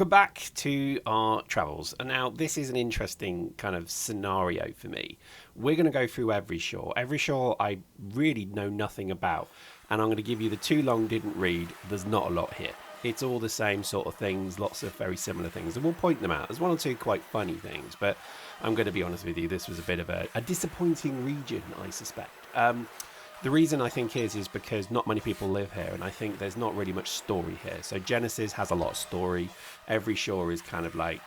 Welcome back to our travels. And now this is an interesting kind of scenario for me. We're going to go through Everyshore. Everyshore I really know nothing about, and I'm going to give you the too long didn't read. There's not a lot here. It's all the same sort of things, lots of very similar things, and we'll point them out. There's one or two quite funny things, but I'm going to be honest with you, this was a bit of a disappointing region, I suspect. The reason I think is because not many people live here, and I think there's not really much story here. So Genesis has a lot of story. Everyshore is kind of like,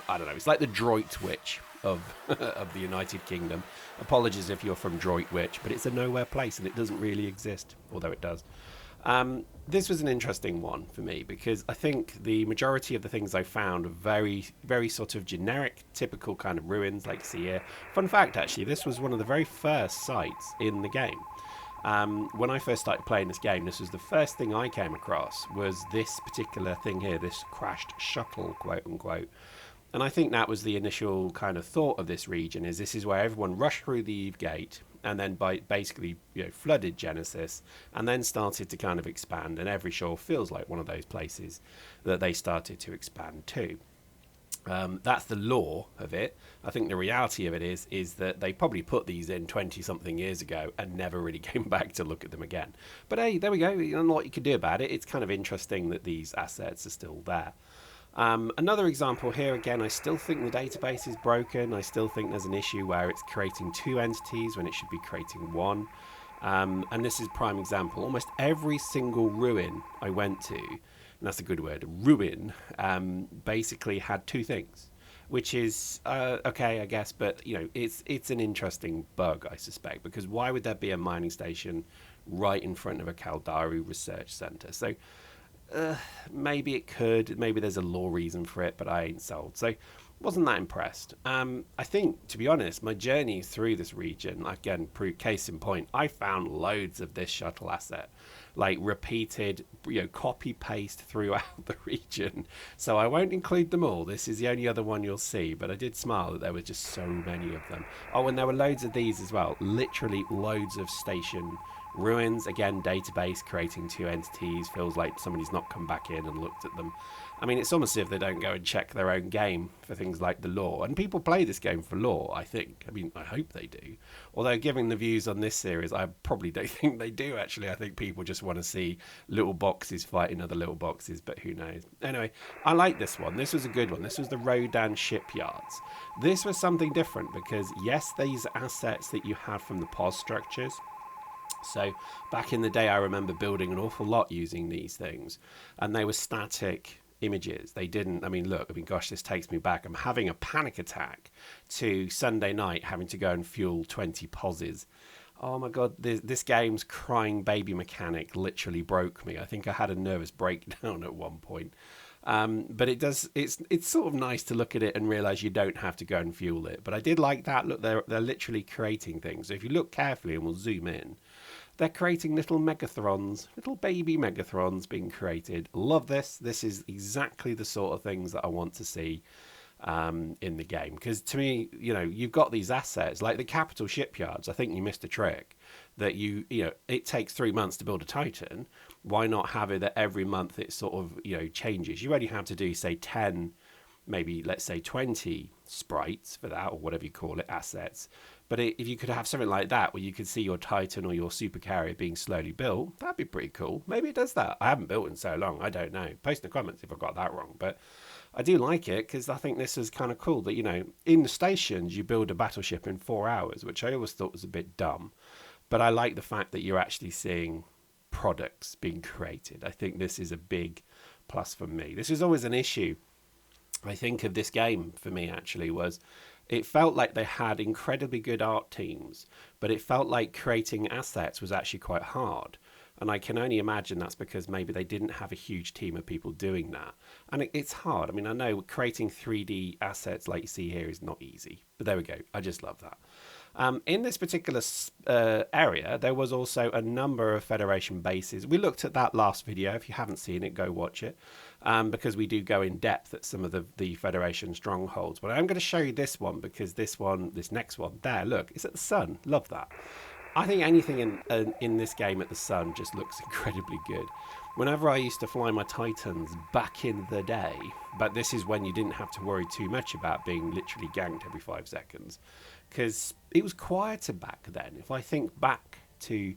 I don't know, it's like the Droitwich of of the United Kingdom. Apologies if you're from Droitwich, but it's a nowhere place and it doesn't really exist, although it does. This was an interesting one for me because I think the majority of the things I found are very, very sort of generic, typical kind of ruins like you see here. Fun fact, actually, this was one of the very first sites in the game. When I first started playing this game, this was the first thing I came across was this particular thing here, this crashed shuttle, quote unquote. And I think that was the initial kind of thought of this region, is this is where everyone rushed through the Eve Gate and then basically flooded Genesis and then started to kind of expand. And Everyshore feels like one of those places that they started to expand to. That's the lore of it. I think the reality of it is that they probably put these in 20-something years ago and never really came back to look at them again. But hey, there we go. You know what you can do about it. It's kind of interesting that these assets are still there. Another example here, again, I still think the database is broken. I still think there's an issue where it's creating two entities when it should be creating one. And this is prime example. Almost every single ruin I went to, and that's a good word, ruin, basically had two things, which is okay, I guess, but it's an interesting bug, I suspect, because why would there be a mining station right in front of a Caldari research center? So maybe it could, maybe there's a lore reason for it, but I ain't sold. So wasn't that impressed. I think, to be honest, my journey through this region, again, case in point, I found loads of this shuttle asset, like repeated, copy paste throughout the region. So I won't include them all. This is the only other one you'll see, but I did smile that there were just so many of them. Oh, and there were loads of these as well, literally loads of station ruins. Again, database creating two entities. Feels like somebody's not come back in and looked at them. I mean, it's almost as if they don't go and check their own game for things like the lore. And people play this game for lore, I think. I mean, I hope they do. Although, given the views on this series, I probably don't think they do, actually. I think people just want to see little boxes fighting other little boxes, but who knows. Anyway, I like this one. This was a good one. This was the Rodan shipyards. This was something different because, yes, these assets that you had from the POS structures. So back in the day, I remember building an awful lot using these things, and they were static images. They didn't, gosh, this takes me back. I'm having a panic attack to Sunday night having to go and fuel 20 POSes. Oh my God, this game's crying baby mechanic literally broke me. I think I had a nervous breakdown at one point. But it's sort of nice to look at it and realize you don't have to go and fuel it. But I did like that. Look, they're literally creating things. So if you look carefully, and we'll zoom in, they're creating little megathrons, little baby megathrons being created. Love this. This is exactly the sort of things that I want to see in the game. Because to me, you've got these assets like the capital shipyards. I think you missed a trick that it takes 3 months to build a Titan. Why not have it that every month it sort of, changes? You only have to do, say, 10, maybe let's say 20 sprites for that, or whatever you call it, assets. But if you could have something like that where you could see your Titan or your supercarrier being slowly built, that'd be pretty cool. Maybe it does that. I haven't built in so long. I don't know. Post in the comments if I got that wrong. But I do like it because I think this is kind of cool that, in the stations, you build a battleship in 4 hours, which I always thought was a bit dumb. But I like the fact that you're actually seeing products being created. I think this is a big plus for me. This is always an issue, I think, of this game for me, actually, was it felt like they had incredibly good art teams, but it felt like creating assets was actually quite hard. And I can only imagine that's because maybe they didn't have a huge team of people doing that. And it's hard. I mean, I know creating 3D assets like you see here is not easy, but there we go. I just love that. In this particular area, there was also a number of Federation bases. We looked at that last video. If you haven't seen it, go watch it, because we do go in depth at some of the Federation strongholds. But I'm going to show you this one because this next one there, look, it's at the sun. Love that. I think anything in this game at the sun just looks incredibly good. whenever I used to fly my Titans back in the day, but this is when you didn't have to worry too much about being literally ganked every 5 seconds, because it was quieter back then. If I think back to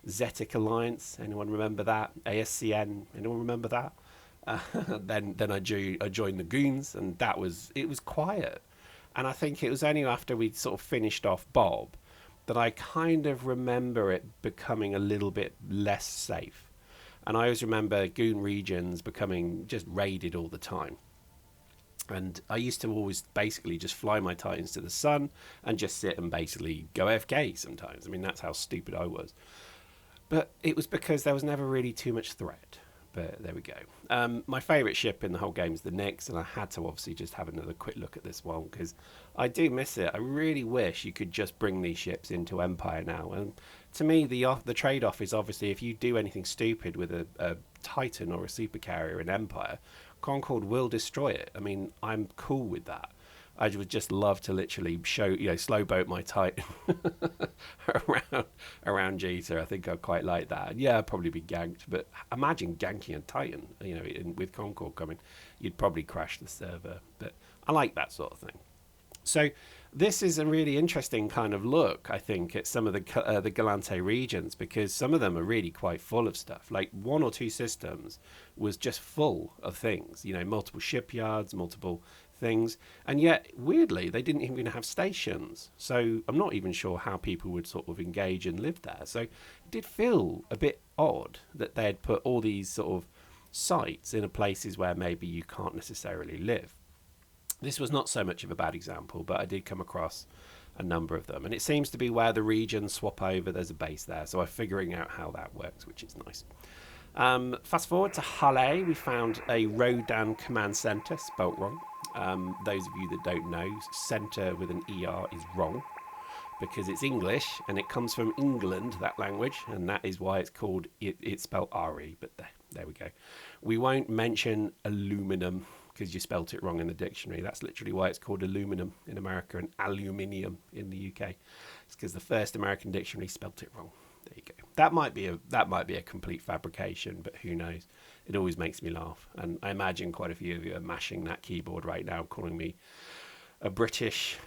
Zetic Alliance, anyone remember that? ASCN, anyone remember that? Then I joined the Goons, and it was quiet. And I think it was only after we'd sort of finished off Bob that I kind of remember it becoming a little bit less safe. And I always remember Goon regions becoming just raided all the time. And I used to always basically just fly my Titans to the sun and just sit and basically go AFK sometimes. I mean, that's how stupid I was. But it was because there was never really too much threat. But there we go. My favourite ship in the whole game is the Nyx, and I had to obviously just have another quick look at this one because I do miss it. I really wish you could just bring these ships into Empire now. And to me, the trade-off is obviously if you do anything stupid with a Titan or a supercarrier in Empire, Concord will destroy it. I mean, I'm cool with that. I would just love to literally slow boat my Titan around Jita. I think I'd quite like that. Yeah, I'd probably be ganked, but imagine ganking a Titan, with Concord coming. You'd probably crash the server, but I like that sort of thing. So this is a really interesting kind of look, I think, at some of the Gallente regions, because some of them are really quite full of stuff. Like 1 or 2 systems was just full of things, multiple shipyards, multiple things, and yet weirdly they didn't even have stations, so I'm not even sure how people would sort of engage and live there. So it did feel a bit odd that they had put all these sort of sites in places where maybe you can't necessarily live. This was not so much of a bad example, but I did come across a number of them, and it seems to be where the regions swap over, there's a base there, so I'm figuring out how that works, which is nice. Fast forward to Halle, we found a Rodan command center, spelt wrong. Those of you that don't know, center with an ER is wrong because it's English and it comes from England, that language, and that is why it's called, it's spelled RE, but there we go. We won't mention aluminum because you spelt it wrong in the dictionary. That's literally why it's called aluminum in America and aluminium in the UK. It's because the first American dictionary spelt it wrong. There you go. That might be a complete fabrication, but who knows? It always makes me laugh, and I imagine quite a few of you are mashing that keyboard right now, calling me a British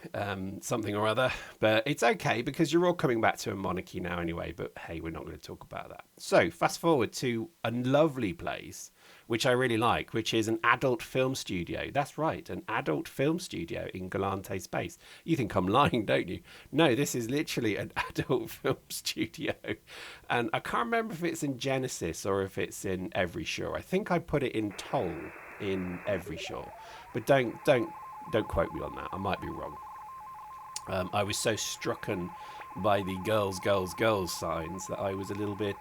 something or other. But it's okay because you're all coming back to a monarchy now anyway. But hey, we're not going to talk about that. So fast forward to a lovely place which I really like, which is an adult film studio. That's right, an adult film studio in Gallente space. You think I'm lying, don't you? No, this is literally an adult film studio. And I can't remember if it's in Genesis or if it's in Everyshore. I think I put it in Toll in Everyshore. But don't quote me on that. I might be wrong. I was so strucken by the girls signs that I was a little bit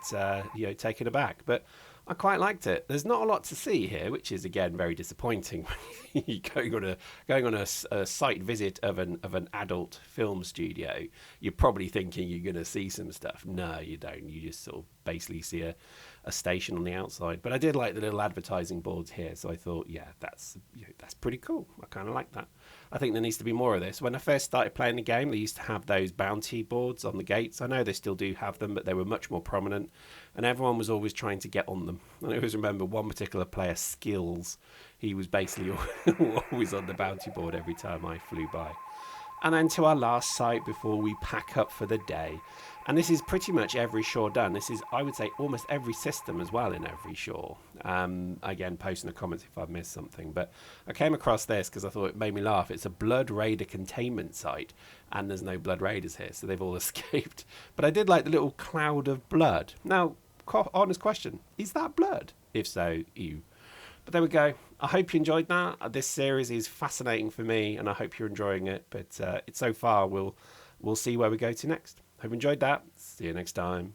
taken aback. But I quite liked it. There's not a lot to see here, which is again very disappointing. going on a site visit of an adult film studio, you're probably thinking you're going to see some stuff. No, you don't. You just sort of basically see a station on the outside. But I did like the little advertising boards here, so I thought, yeah, that's pretty cool. I kind of like that. I think there needs to be more of this. When I first started playing the game, they used to have those bounty boards on the gates. I know they still do have them, but they were much more prominent, and everyone was always trying to get on them. And I always remember one particular player, Skills. He was basically always on the bounty board every time I flew by. And then to our last site before we pack up for the day. And this is pretty much Everyshore done. This is, I would say, almost every system as well in Everyshore. Again, post in the comments if I've missed something. But I came across this because I thought it made me laugh. It's a Blood Raider containment site, and there's no Blood Raiders here, so they've all escaped. But I did like the little cloud of blood. Now, honest question, is that blood? If so, ew. But there we go. I hope you enjoyed that. This series is fascinating for me, and I hope you're enjoying it. But so far, we'll see where we go to next. Hope you enjoyed that. See you next time.